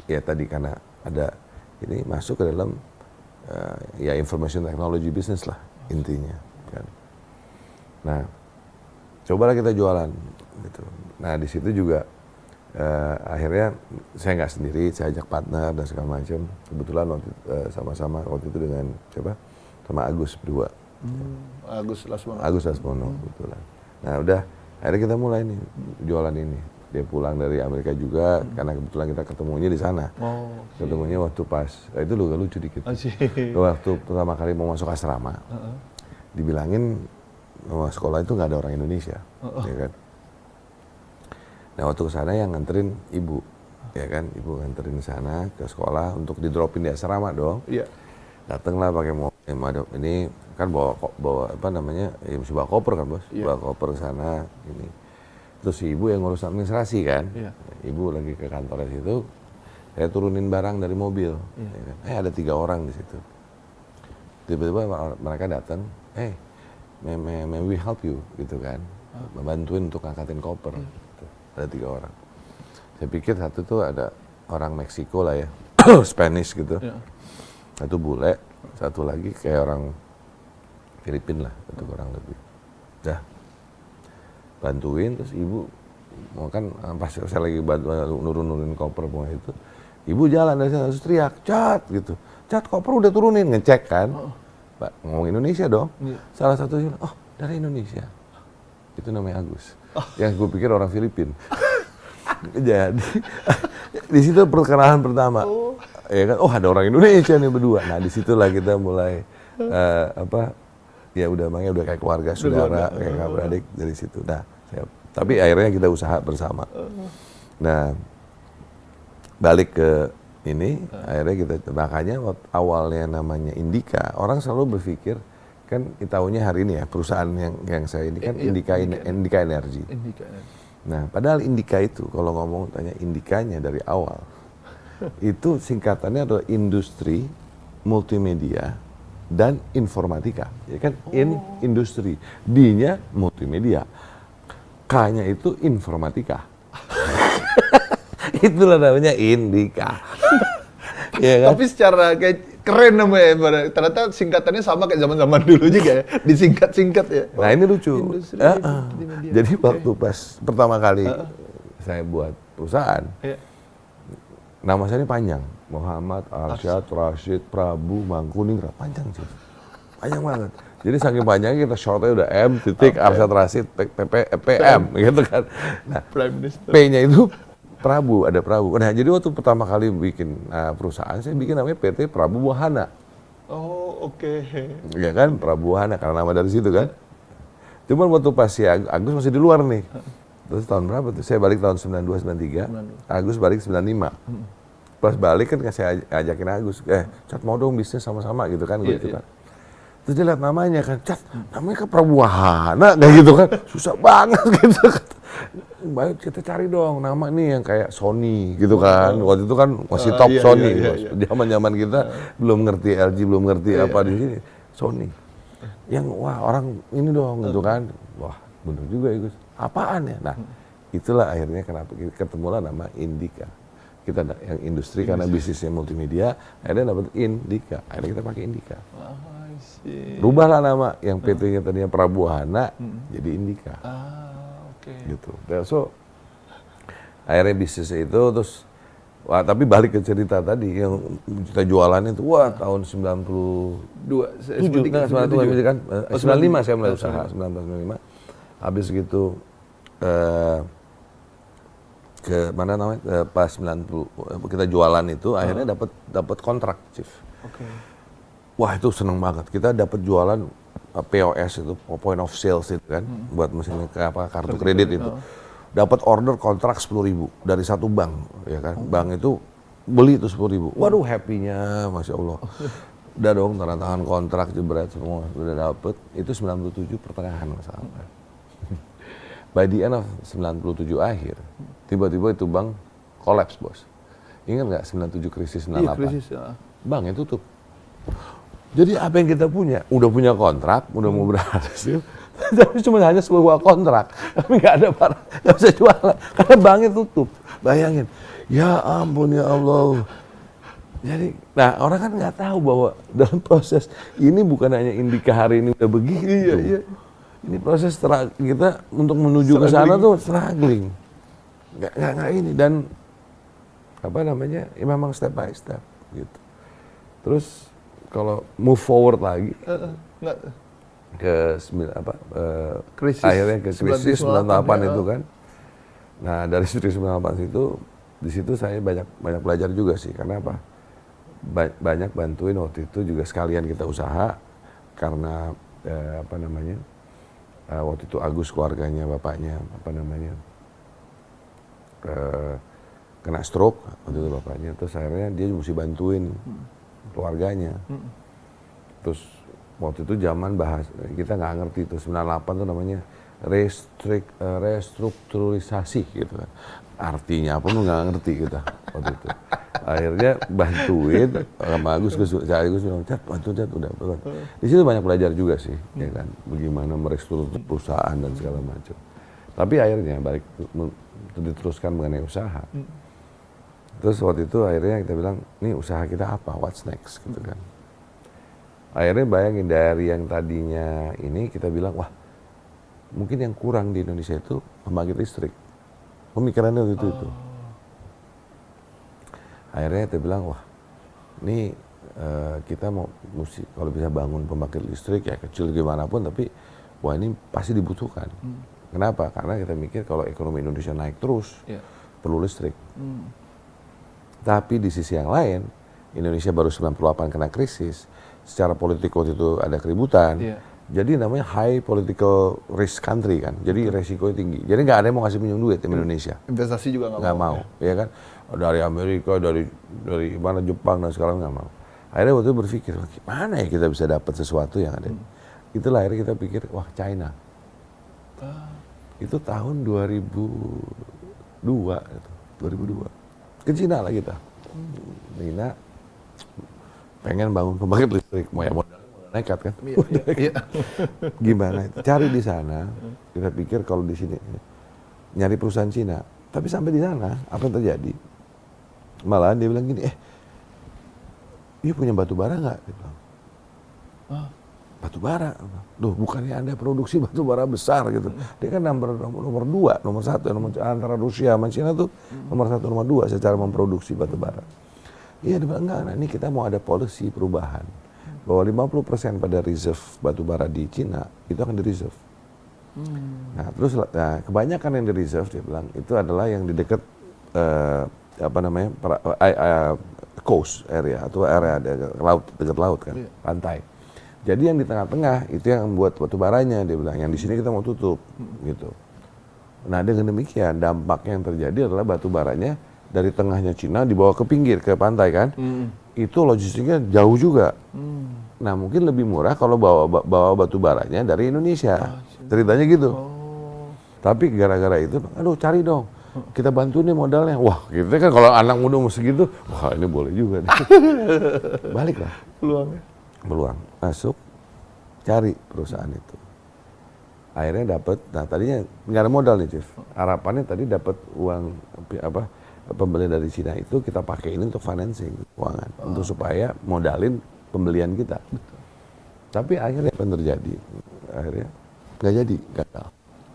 ya tadi karena ada ini masuk ke dalam ya information technology business lah intinya kan. Nah cobalah kita jualan gitu. Nah di situ juga akhirnya saya nggak sendiri, saya ajak partner dan segala macam. Kebetulan sama-sama waktu itu dengan siapa? Sama Agus berdua. Agus Lasmono. Agus Lasmono kebetulan. Nah udah akhirnya kita mulai nih jualan ini. Dia pulang dari Amerika juga karena kebetulan kita ketemunya di sana. Ketemunya waktu pas itu lucu dikit. Waktu pertama kali mau masuk asrama, dibilangin sekolah itu nggak ada orang Indonesia, ya kan. Nah waktu ke sana yang nganterin ibu, ya kan, ibu nganterin ke sana ke sekolah untuk didropin di asrama dong. Datanglah pakai mobil, ini kan bawa apa namanya, ya mesti bawa koper kan bos, bawa koper ke sana, ini. Terus si ibu yang ngurus administrasi kan, ibu lagi ke kantornya situ, saya turunin barang dari mobil, ya kan. Ada 3 orang di situ. Tiba-tiba mereka datang, may we help you, gitu kan, membantuin untuk ngangkatin koper. Ada 3 orang. Saya pikir satu tuh ada orang Meksiko lah ya, Spanish gitu. Satu bule, satu lagi kayak orang Filipin lah, satu kurang lebih. Dah, bantuin terus ibu mau kan pas saya lagi nurunin koper mau itu, ibu jalan dari sana terus teriak, Cat gitu, Cat koper udah turunin, ngecek kan, Pak ngomong Indonesia dong. Salah satu bilang, oh dari Indonesia, itu namanya Agus. Yang gue pikir orang Filipin. Jadi di situ perkenalan pertama, ya kan, oh ada orang Indonesia nih berdua. Nah disitulah kita mulai ya udah makanya udah kayak keluarga, saudara, kayak kakak beradik dari situ. Nah, tapi akhirnya kita usaha bersama. Nah balik ke ini, akhirnya kita makanya awalnya namanya Indika, orang selalu berpikir kan tahunya hari ini ya perusahaan yang saya ini kan Indika Energy. Nah padahal Indika itu kalau ngomong tanya Indikanya dari awal itu singkatannya adalah industri multimedia dan informatika, ya kan? Industri, D-nya multimedia, K-nya itu informatika. Itulah namanya Indika. Ya kan? Tapi secara kayak Keren namanya. Ternyata singkatannya sama kayak zaman-zaman dulu juga ya. Disingkat-singkat ya. Nah ini lucu. Industri multimedia. Jadi waktu pas pertama kali saya buat perusahaan, Iya. nama saya ini panjang. Muhammad Arsyad Rashid Prabu Mangkuningrat. Panjang sih. Panjang banget. Jadi saking panjangnya kita shortnya udah M titik Arsyad Rashid PM gitu kan. Nah Prime Minister. P-nya itu Prabu, ada Prabu. Nah jadi waktu pertama kali bikin perusahaan, saya bikin namanya PT Prabu Wahana. Oh, oke. Ya kan, Prabu Wahana, karena nama dari situ kan. Cuman waktu pas si Agus masih di luar nih. Terus tahun berapa tuh? Saya balik tahun 92, 93. Agus balik 95. Pas balik kan saya ajakin Agus, Cat mau dong bisnis sama-sama gitu kan. Gitu kan. Terus dia lihat namanya kan, Cat, namanya kan Prabu Wahana, kayak gitu kan. Susah banget gitu kan. Baik kita cari dong nama nih yang kayak Sony gitu kan. Waktu itu kan masih top Sony. Zaman-zaman kita belum ngerti LG, belum ngerti apa di sini. Sony. Yang wah orang ini dong gitu kan. Wah bener juga ya Gus. Apaan ya? Nah itulah akhirnya kenapa ketemulah nama Indika. Kita yang industri karena bisnisnya multimedia, akhirnya dapat Indika. Akhirnya kita pakai Indika. Rubahlah nama yang PT-nya tadinya Prabu Wahana jadi Indika. Gitu. So akhirnya bisnisnya itu terus wah tapi balik ke cerita tadi yang kita jualan itu tahun 97 kan 95 saya mulai usaha 1995. Habis gitu ke mana namanya pas 90 kita jualan itu akhirnya dapat kontrak Chief. Wah itu seneng banget kita dapat jualan POS itu point of sales itu kan buat mesin kartu kredit itu dapat order kontrak 10.000 dari satu bank ya kan bank itu beli itu 10.000 waduh happy-nya Masya Allah udah dong tanda tangan kontrak jebret semua udah dapet itu 97 pertengahan masalah. By the end of 97 akhir tiba-tiba itu bank collapse bos. Ingat nggak 97 krisis 98? Iya, krisis, ya. Banknya tutup. Jadi apa yang kita punya? Udah punya kontrak, udah mau berhasil, tapi cuma hanya sebuah kontrak, tapi nggak ada barang, nggak bisa jualan karena banknya tutup. Bayangin, ya ampun ya Allah. Jadi, nah orang kan nggak tahu bahwa dalam proses ini bukan hanya Indika hari ini udah begitu. Iya. Ini proses kita untuk menuju ke sana tuh struggling. Nggak ini dan apa namanya? Ya memang step by step gitu. Terus kalau move forward lagi ke krisis, akhirnya ke krisis 98 itu kan. Nah dari krisis 98 itu di situ saya banyak belajar juga sih karena apa? Banyak bantuin waktu itu juga sekalian kita usaha karena apa namanya? Waktu itu Agus keluarganya bapaknya apa namanya? Kena stroke waktu itu bapaknya terus akhirnya dia mesti bantuin keluarganya. Terus waktu itu zaman bahas kita nggak ngerti itu 98 tuh namanya restrukturisasi gitu kan. Artinya apa lu nggak ngerti kita waktu itu. Akhirnya bantuin sama Agus bilang Cat bantu Cat udah. Di situ banyak belajar juga sih ya kan bagaimana merestruktur perusahaan dan segala macam. Tapi akhirnya balik diteruskan mengenai usaha. Terus waktu itu akhirnya kita bilang, nih usaha kita apa, what's next gitu kan. Akhirnya bayangin dari yang tadinya ini kita bilang, wah mungkin yang kurang di Indonesia itu pembangkit listrik. Pemikirannya waktu itu. Akhirnya kita bilang, wah ini kita mau mesti kalau bisa bangun pembangkit listrik ya kecil gimana pun, tapi wah ini pasti dibutuhkan. Kenapa? Karena kita mikir kalau ekonomi Indonesia naik terus, perlu listrik. Tapi di sisi yang lain, Indonesia baru 98 kena krisis, secara politik waktu itu ada keributan, jadi namanya high political risk country kan, jadi resikonya tinggi. Jadi nggak ada yang mau ngasih pinjam duit di Indonesia. Investasi juga nggak mau. Ya kan? Dari Amerika, dari mana Jepang dan segala nggak mau. Akhirnya waktu itu berpikir, gimana ya kita bisa dapat sesuatu yang ada. Itulah akhirnya kita pikir, wah China. Itu tahun 2002. Ke Cina lah kita. Cina pengen bangun pembangkit listrik, mau ya modalnya nekat kan. Gimana? Cari di sana. Kita pikir kalau di sini nyari perusahaan Cina, tapi sampai di sana apa yang terjadi? Malahan dia bilang gini, "Iya punya batu bara nggak?" Dia bilang. Batu bara. Duh, bukannya Anda produksi batu bara besar gitu. Dia kan nomor 2, nomor 1, antara Rusia sama Cina tuh nomor 1, nomor 2 secara memproduksi batu bara. Iya, dia bilang, enggak, nah ini kita mau ada policy perubahan. Bahwa 50% pada reserve batu bara di Cina, itu akan di reserve. Nah, terus kebanyakan yang di reserve, dia bilang, itu adalah yang di dekat, coast area, atau area dekat laut kan, pantai. Jadi yang di tengah-tengah itu yang membuat batu baranya, dia bilang, yang di sini kita mau tutup, gitu. Nah, dengan demikian dampaknya yang terjadi adalah batu baranya dari tengahnya Cina dibawa ke pinggir, ke pantai kan, itu logistiknya jauh juga. Nah, mungkin lebih murah kalau bawa batu baranya dari Indonesia, ceritanya gitu. Tapi gara-gara itu, aduh cari dong, kita bantu nih modalnya. Wah, gitu kan kalau anak muda mau segitu, wah ini boleh juga nih. Baliklah. Peluang masuk, cari perusahaan itu, akhirnya dapat. Nah, tadinya nggak ada modal nih, Chief. Harapannya tadi dapat uang pembelian dari Cina itu kita pakai ini untuk financing keuangan, untuk supaya modalin pembelian kita. Tapi akhirnya apa yang terjadi? Akhirnya nggak jadi, gagal.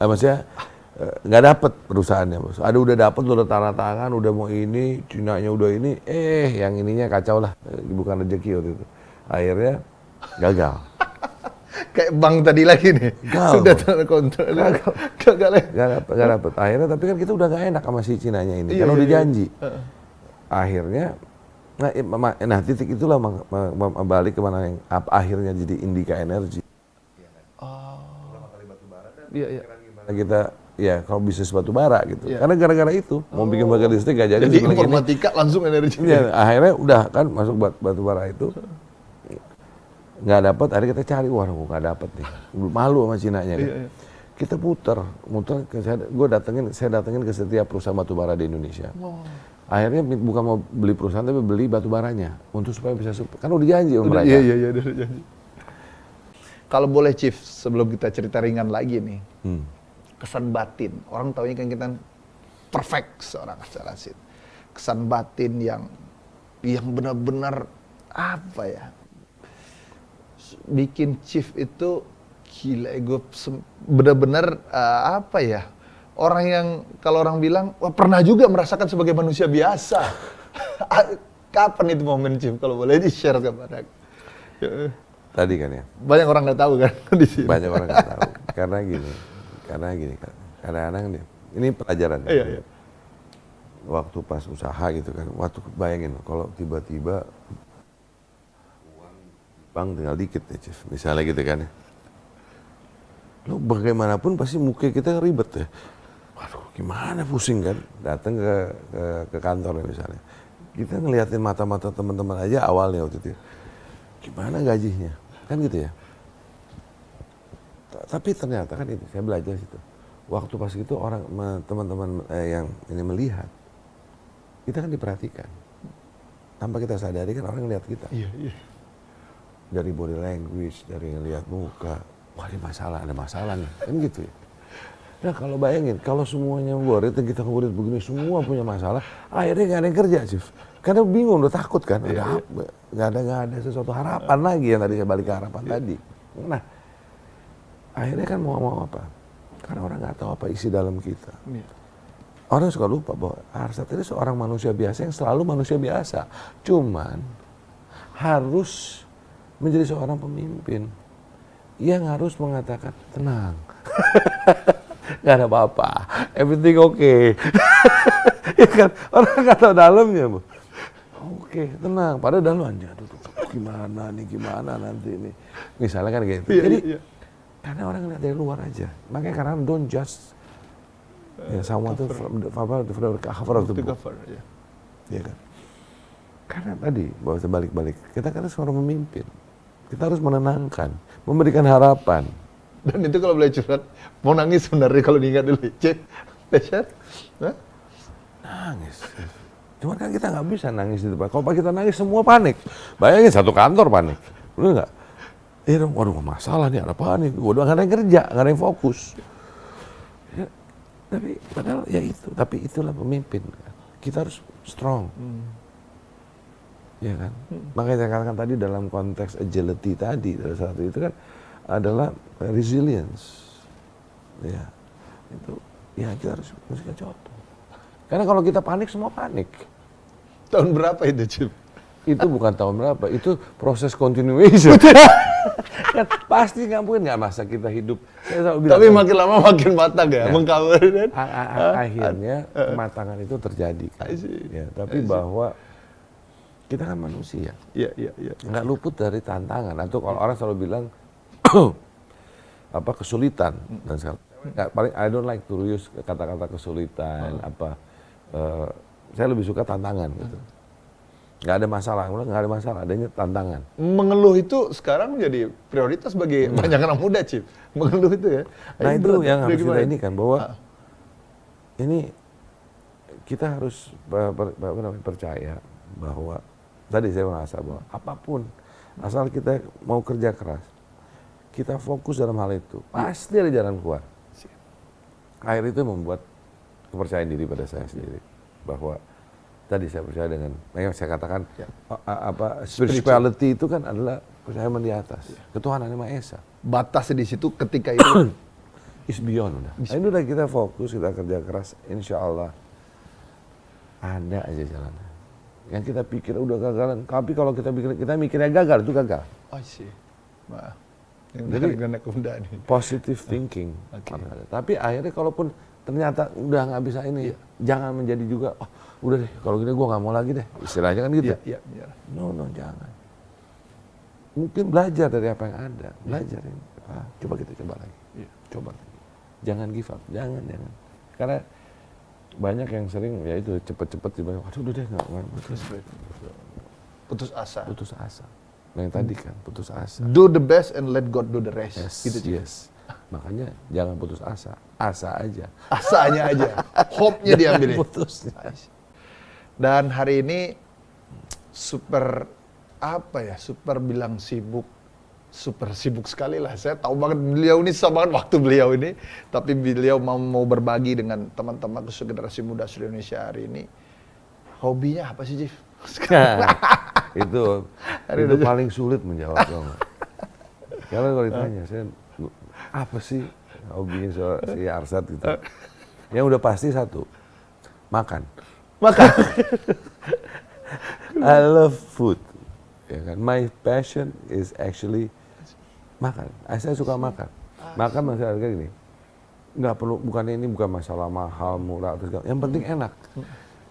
Maksudnya nggak dapat perusahaannya, bos. Ada udah dapat, udah tanda tangan, udah mau ini, Cina-nya udah ini, yang ininya kacau lah, bukan rezeki waktu itu. Akhirnya gagal. Kayak bank tadi lagi nih. Sudah tanda kontrak. Gagal. Gak dapet. Akhirnya tapi kan kita udah gak enak sama si Cinanya ini. Kan udah janji. Akhirnya, nah titik itulah balik kemana yang akhirnya jadi Indika Energy. Iya. Kita ya kalau bisnis batu bara gitu. Karena gara-gara itu mau bikin bagian listrik gak jadi. Jadi informatika langsung energi. Ya, akhirnya udah kan masuk batu bara itu. Nggak dapat, akhirnya kita cari, waduh nggak dapat nih, malu sama Cinanya kan. Kita muter, saya datengin ke setiap perusahaan batu bara di Indonesia. Akhirnya bukan mau beli perusahaan tapi beli batu baranya untuk supaya bisa kan udah janji sama mereka. Iya, udah janji. Kalau boleh Chief, sebelum kita cerita ringan lagi nih, kesan batin, orang taunya kan kita perfect seorang Rasid. Kesan batin yang benar-benar apa ya? Bikin Chief itu gila, gue benar-benar apa ya, orang yang kalau orang bilang wah pernah juga merasakan sebagai manusia biasa. Kapan itu momen Chief, kalau boleh di share kepada tadi kan ya, banyak orang nggak tahu kan di sini. Banyak orang nggak tahu karena gini kadang-kadang nih, ini pelajaran. Iya. Waktu pas usaha gitu kan, waktu bayangin kalau tiba-tiba bang tinggal dikit ya, Chief. Misalnya gitu kan ya. Lo bagaimanapun pasti muka kita ribet ya. Waduh, gimana pusing kan? Datang ke kantor ya misalnya. Kita ngeliatin mata-mata teman-teman aja awalnya waktu itu. Gimana gajinya? Kan gitu ya. Tapi ternyata kan itu, saya belajar situ. Waktu pas itu orang teman-teman yang ini melihat, kita kan diperhatikan. Tanpa kita sadari kan orang ngeliat kita. Iya. Dari body language, dari ngeliat muka, wah ini ada masalah nih, kan gitu ya. Nah kalau bayangin, kalau semuanya murid, kita murid begini, semua punya masalah, akhirnya nggak ada yang kerja, Chief. Karena bingung, udah takut kan, nggak ada sesuatu harapan lagi yang tadi saya balik ke harapan tadi. Nah, akhirnya kan mau apa? Karena orang nggak tahu apa isi dalam kita. Orang suka lupa bahwa Arsat itu seorang manusia biasa yang selalu manusia biasa. Cuman harus menjadi seorang pemimpin yang harus mengatakan tenang, nggak ada apa-apa, everything okay. Ya kan, orang nggak tahu dalamnya, Bu. Oke, tenang. Padahal dalamnya, aduh, gimana nanti ini. Misalnya kan gitu. Jadi karena orang ngeliat dari luar aja. Makanya karena don't judge someone to cover of the book. Ya kan. Karena tadi bahwa sebalik-balik kita kan harus seorang memimpin. Kita harus menenangkan, memberikan harapan. Dan itu kalau boleh curhat, mau nangis sebenarnya kalau diingat dulu, Cik. Nangis. Cuman kan kita nggak bisa nangis di depan. Kalau kita nangis semua panik. Bayangin satu kantor panik. Bener nggak? Dong, waduh masalah nih, ada panik. Waduh nggak ada yang kerja, nggak ada yang fokus. Ya, tapi padahal ya itu. Tapi itulah pemimpin. Kita harus strong. Ya kan? Makanya saya katakan tadi dalam konteks agility tadi, dari satu itu kan adalah resilience. Ya, itu ya kita harus contoh. Karena kalau kita panik, semua panik. Tahun berapa itu, Cip? Itu bukan tahun berapa, itu proses continuation. Kan pasti nggak mungkin nggak masa kita hidup. Saya selalu bilang, Tapi makin lama makin matang ya, mengcover kan? akhirnya kematangan itu terjadi kan. Ya, tapi bahwa kita kan manusia, Iya. nggak luput dari tantangan. Atau kalau orang selalu bilang apa kesulitan dan segala. Paling I don't like to use kata-kata kesulitan saya lebih suka tantangan gitu. Nggak ada masalah, adanya tantangan. Mengeluh itu sekarang menjadi prioritas bagi banyak anak muda, Cip. Mengeluh itu ya. Nah Ini itu berat, yang harus gimana? kita ini kan, bahwa ini kita harus percaya bahwa tadi saya merasa bahwa apapun asal kita mau kerja keras, kita fokus dalam hal itu, pasti ada jalan keluar. Akhir itu membuat kepercayaan diri pada saya sendiri bahwa tadi saya percaya dengan yang saya katakan spirituality itu kan adalah percaya di atas, ketuhanan yang Maha Esa. Batasnya di situ ketika itu Is beyond udah. Nah, ini udah kita fokus, kita kerja keras, insya Allah ada aja jalannya. Yang kita pikir udah gagalan, tapi kalau kita mikirnya gagal, itu gagal. Oh sih, maaf. Jadi Anak muda nih. positive thinking. Tapi akhirnya kalaupun ternyata udah nggak bisa ini, jangan menjadi juga, oh udah deh, kalau gini gue nggak mau lagi deh. Istilahnya kan gitu. Iya. No, jangan. Mungkin belajar dari apa yang ada, belajar ini. Coba kita coba lagi. Coba lagi. Jangan give up, jangan. Karena banyak yang sering ya itu cepet-cepet tiba-tiba, waduh udah deh nggak Putus asa. putus asa. Nah yang tadi kan putus asa. Do the best and let God do the rest. Gitu, Cip. Yes. Makanya jangan putus asa, asa aja. Asanya aja. Hope-nya diambilin. Putus. Dan hari ini super bilang sibuk. Super sibuk sekali lah. Saya tahu banget beliau ini, susah banget waktu beliau ini. Tapi beliau mau berbagi dengan teman-teman generasi muda seluruh Indonesia hari ini. Hobinya apa sih, Jif? itu paling sulit menjawab. Karena kalau ditanya, saya apa sih hobinya si Arsad gitu. Yang udah pasti satu, makan. I love food. Ya kan? My passion is actually makan. Saya suka makan. Makan masalah gini. Nggak perlu, bukan masalah mahal, murah atau segala. Yang penting enak.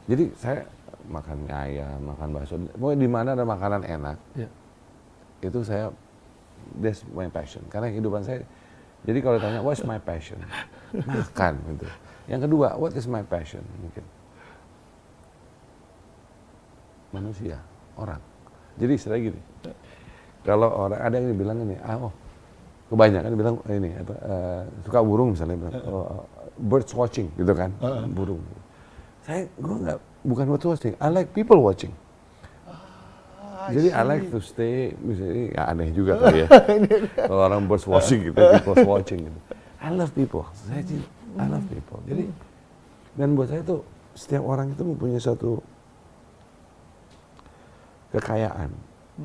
Jadi saya makan ayam, makan bakso. Pokoknya di mana ada makanan enak. Itu that's my passion. Karena kehidupan saya. Jadi kalau ditanya what's my passion? Makan gitu. Yang kedua, what is my passion? Mungkin manusia, orang. Jadi istilah gini, kalau orang ada yang bilang ini, kebanyakan bilang ini suka burung misalnya, bilang, birds watching gitu kan, burung. Gue bukan birds watching, I like people watching. Jadi I like to stay, misalnya aneh juga kali ya, kalau orang birds watching gitu, people watching gitu. I love people, I love people. Jadi dan buat saya tuh setiap orang itu mempunyai satu kekayaan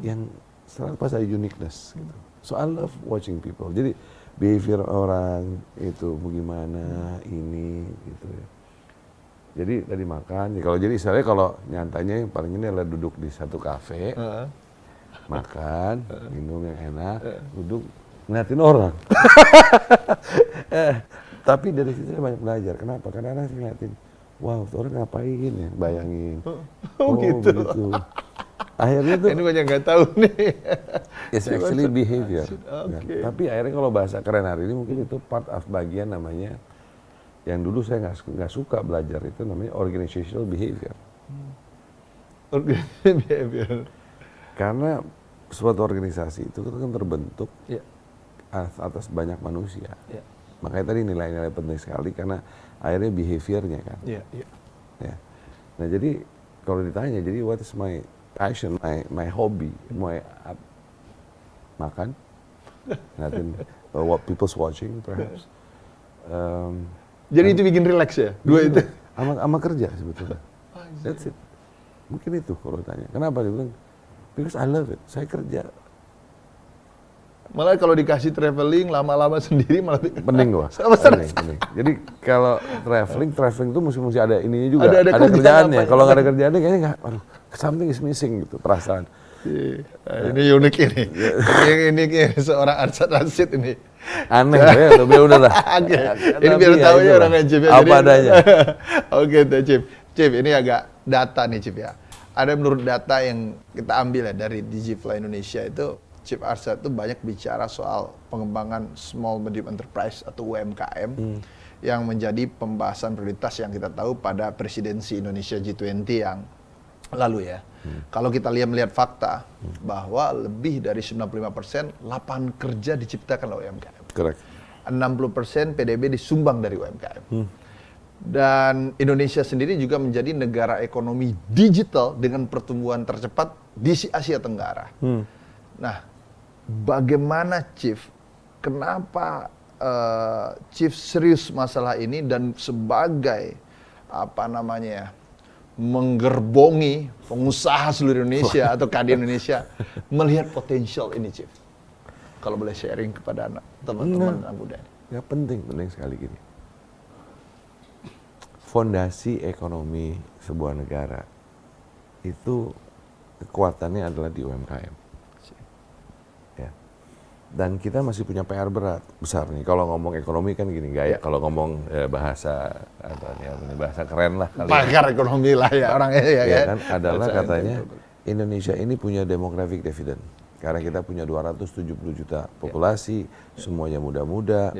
yang selalu pas ada uniqueness gitu. So I love watching people. Jadi behavior orang itu bagaimana ini gitu ya. Jadi tadi makan. Kalau jadi saya kalau nyantanya yang paling ini adalah duduk di satu kafe, makan, minum yang enak, duduk ngeliatin orang. Tapi dari situ saya banyak belajar. Kenapa? Karena saya ngeliatin, wow, orang ngapain ya? Bayangin. Gitu. Akhirnya tuh ini banyak nggak tahu nih. It's actually behavior. Okay. Tapi akhirnya kalau bahasa keren hari ini mungkin itu part of bagian namanya yang dulu saya nggak suka belajar itu namanya organizational behavior. Organizational behavior. Karena suatu organisasi itu kan terbentuk atas banyak manusia. Makanya tadi nilai-nilai penting sekali karena akhirnya behaviornya kan. Ya. Nah jadi kalau ditanya, jadi what is my passion, my hobby, makan, ngeliatin what people's watching perhaps. Jadi itu bikin relax ya? Dua itu? Sama kerja sebetulnya. That's it. Mungkin itu kalau tanya. Kenapa? Dia bilang, Because I love it. Saya kerja. Malah kalau dikasih traveling lama-lama sendiri malah Pening gua. Sama Pening. Jadi kalau traveling tuh mesti ada ininya juga. Ada kerjaan kerjaannya. apa ya? Kalau nggak ada kerjaannya kayaknya nggak. Aduh, something is missing gitu perasaan. Ini unik ini. Ini seorang Arsyad Rashid ini. Aneh ya, tapi udah lah. Oke. Ini biar tahu ya orang Chief ya. Apa adanya. Oke, Chief. Chief, ini agak data nih Chief ya. Ada menurut data yang kita ambil ya dari Digify Indonesia itu, Chief Arsyad itu banyak bicara soal pengembangan small medium enterprise atau UMKM yang menjadi pembahasan prioritas yang kita tahu pada presidensi Indonesia G20 yang lalu ya. Kalau kita melihat fakta bahwa lebih dari 95% lapangan kerja diciptakan oleh UMKM. Correct. 60% PDB disumbang dari UMKM. Dan Indonesia sendiri juga menjadi negara ekonomi digital dengan pertumbuhan tercepat di Asia Tenggara. Nah, bagaimana Chief? Kenapa Chief serius masalah ini dan sebagai menggerbongi pengusaha seluruh Indonesia atau Kadin Indonesia melihat potensial ini, Chief? Kalau boleh sharing kepada teman-teman muda. Ya penting sekali gini. Fondasi ekonomi sebuah negara itu kekuatannya adalah di UMKM. Ya. Dan kita masih punya PR besar nih. Kalau ngomong ekonomi kan gini, gaya. Kalau ngomong bahasa bahasa keren lah. Pakar ekonomi lah ya orangnya ya kan. Adalah katanya Indonesia ini punya demographic dividend. Karena kita punya 270 juta populasi, semuanya muda-muda.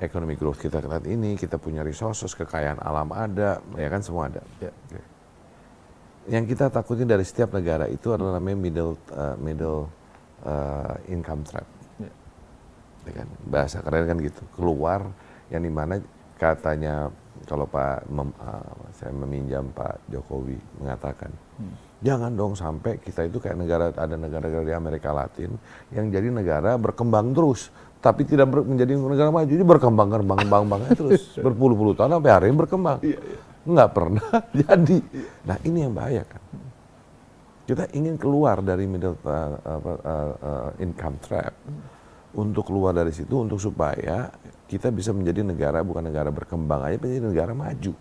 Ekonomi growth kita saat ini, kita punya resources, kekayaan alam ada, ya kan semua ada. Yang kita takutin dari setiap negara itu adalah namanya middle income trap. Ya kan? Bahasa keren kan gitu, keluar yang dimana katanya kalau saya meminjam Pak Jokowi mengatakan, jangan dong sampai kita itu kayak ada negara-negara di Amerika Latin yang jadi negara berkembang terus. Tapi tidak menjadi negara maju, jadi berkembang terus berpuluh-puluh tahun sampai hari ini berkembang, nggak pernah jadi. Nah ini yang bahaya kan. Kita ingin keluar dari middle income trap, untuk keluar dari situ, untuk supaya kita bisa menjadi negara bukan negara berkembang aja, menjadi negara maju.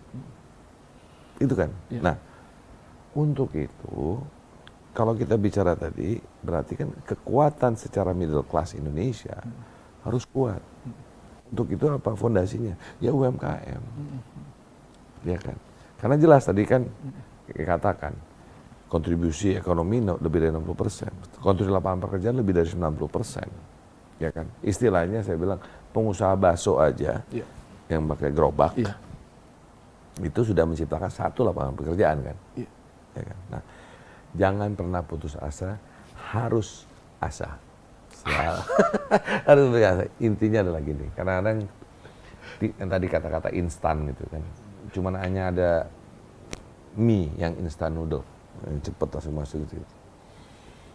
Itu kan. Nah untuk itu kalau kita bicara tadi berarti kan kekuatan secara middle class Indonesia harus kuat. Untuk itu apa fondasinya? Ya UMKM. Ya kan? Karena jelas tadi kan katakan kontribusi ekonomi lebih dari 60%. Kontribusi lapangan pekerjaan lebih dari 90%. Ya kan? Istilahnya saya bilang pengusaha bakso aja yang pakai gerobak itu sudah menciptakan 1 lapangan pekerjaan kan? Ya kan? Nah, jangan pernah putus asa, harus asa. Harus berasa. Intinya adalah gini, kadang-kadang yang tadi kata-kata instan gitu kan, cuman hanya ada mie yang instan noodle yang cepet langsung masuk gitu.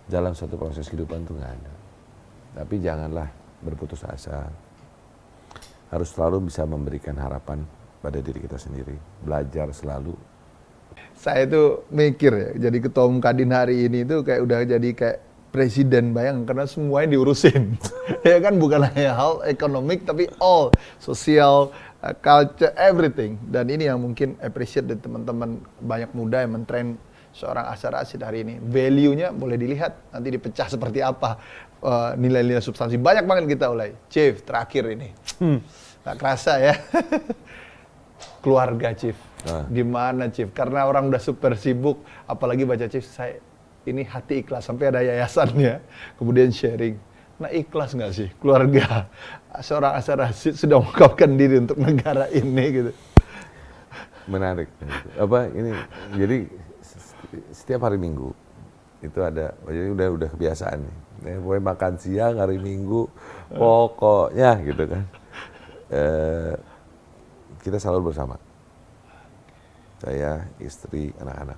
Dalam suatu proses kehidupan itu nggak ada. Tapi janganlah berputus asa, harus selalu bisa memberikan harapan pada diri kita sendiri, belajar selalu. Saya tuh mikir ya, jadi ketua umum Kadin hari ini tuh kayak udah jadi kayak presiden, bayang, karena semuanya diurusin. Ya kan, bukan hanya hal ekonomik tapi all sosial, culture, everything. Dan ini yang mungkin appreciate dari teman-teman banyak muda yang mentrain seorang Arsyad Rashid hari ini. Value-nya boleh dilihat nanti dipecah seperti apa, nilai-nilai substansi banyak banget kita mulai. Chief terakhir ini nggak kerasa ya. Keluarga Chief gimana Chief, karena orang udah super sibuk, apalagi baca Chief, saya ini hati ikhlas, sampai ada yayasannya, kemudian sharing. Nah ikhlas nggak sih keluarga seorang Arsyad Rashid sudah mengungkapkan diri untuk negara ini gitu? Menarik. Apa ini? Jadi setiap hari Minggu itu ada, jadi udah kebiasaan nih. Boleh makan siang hari Minggu, pokoknya gitu kan. Kita selalu bersama. Saya, istri, anak-anak.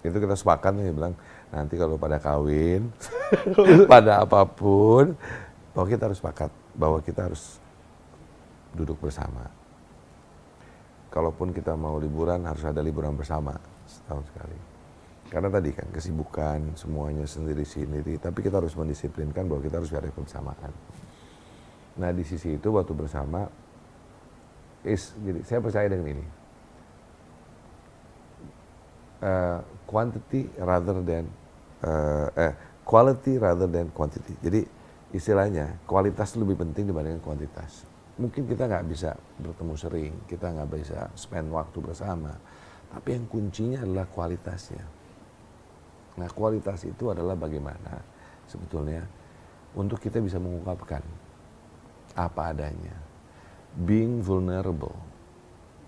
Itu kita sepakat nih, bilang nanti kalau pada kawin, pada apapun, bahwa kita harus sepakat bahwa kita harus duduk bersama. Kalaupun kita mau liburan, harus ada liburan bersama setahun sekali. Karena tadi kan kesibukan semuanya sendiri-sendiri, tapi kita harus mendisiplinkan bahwa kita harus ada kebersamaan. Nah di sisi itu waktu bersama, jadi saya percaya dengan ini, quality rather than quantity. Jadi istilahnya kualitas lebih penting dibandingkan kuantitas. Mungkin kita nggak bisa bertemu sering, kita nggak bisa spend waktu bersama, tapi yang kuncinya adalah kualitasnya. Nah kualitas itu adalah bagaimana sebetulnya untuk kita bisa mengungkapkan apa adanya, being vulnerable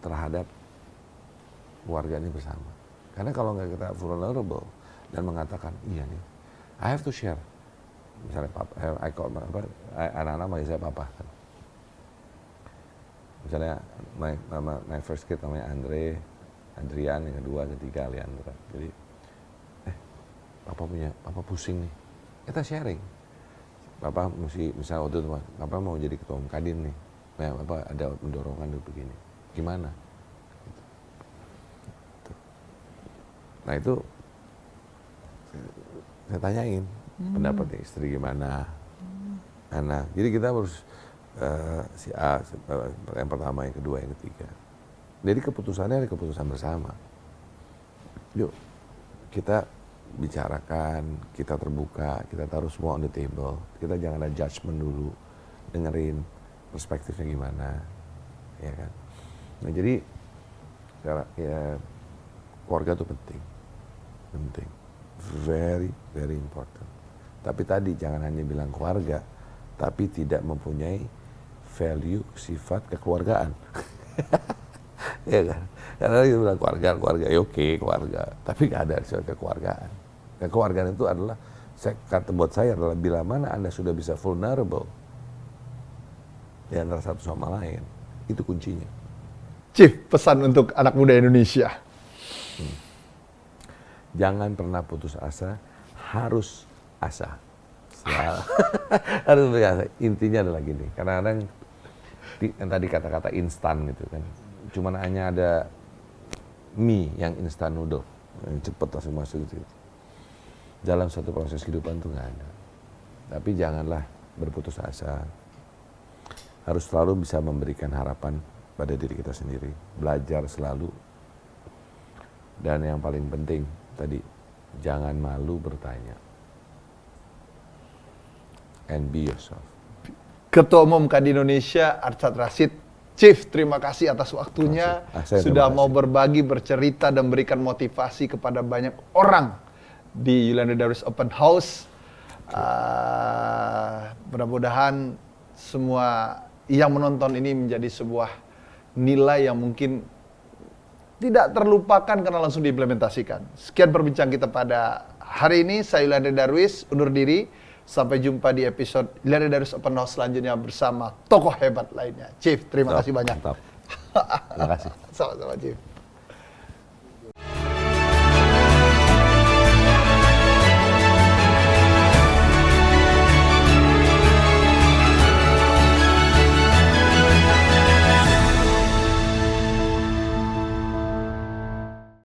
terhadap keluarga ini bersama. Karena kalau nggak kita vulnerable dan mengatakan iya nih, I have to share. Misalnya anak-anak manggil saya papa. Kan. Misalnya my first kid namanya Adrian, yang kedua, ketiga Leandra. Jadi papa pusing nih. Kita sharing. Papa mesti, misalnya waktu itu, papa mau jadi ketua umum Kadin nih. Nah, papa ada dorongan begini. Gimana? Gitu. Nah itu saya tanyain pendapatnya istri gimana, anak. Jadi kita harus si A yang pertama, yang kedua, yang ketiga. Jadi keputusannya ada keputusan bersama. Yuk kita bicarakan, kita terbuka, kita taruh semua on the table. Kita jangan ada judgement dulu, dengerin perspektifnya gimana, ya kan. Nah jadi ya keluarga itu penting, very very important. Tapi tadi jangan hanya bilang keluarga, tapi tidak mempunyai value sifat kekeluargaan. Ya kan? Karena dia bilang keluarga, ya oke keluarga, tapi nggak ada sifat kekeluargaan. Dan kekeluargaan itu adalah, kata buat saya adalah bila mana Anda sudah bisa vulnerable di antara satu sama lain, itu kuncinya. Chief, pesan untuk anak muda Indonesia. Jangan pernah putus asa, harus asa. Harus berasa. Intinya adalah gini, kadang-kadang yang tadi kata-kata instan gitu kan, cuman hanya ada mie yang instan noodle, yang cepet langsung masuk gitu. Dalam satu proses kehidupan itu nggak ada. Tapi janganlah berputus asa. Harus selalu bisa memberikan harapan pada diri kita sendiri, belajar selalu. Dan yang paling penting tadi, jangan malu bertanya. And be yourself. Ketua Umum Kadin Indonesia, Arsyad Rashid. Chief, terima kasih atas waktunya. Sudah mau berbagi, bercerita, dan berikan motivasi kepada banyak orang di Yolanda Darwis Open House. Mudah-mudahan semua yang menonton ini menjadi sebuah nilai yang mungkin tidak terlupakan karena langsung diimplementasikan. Sekian perbincangan kita pada hari ini. Saya Yolanda Darwis, undur diri. Sampai jumpa di episode Yolanda Darwis Open House selanjutnya bersama tokoh hebat lainnya. Chief, terima kasih banyak. Mantap. Terima kasih. Sama-sama, Chief.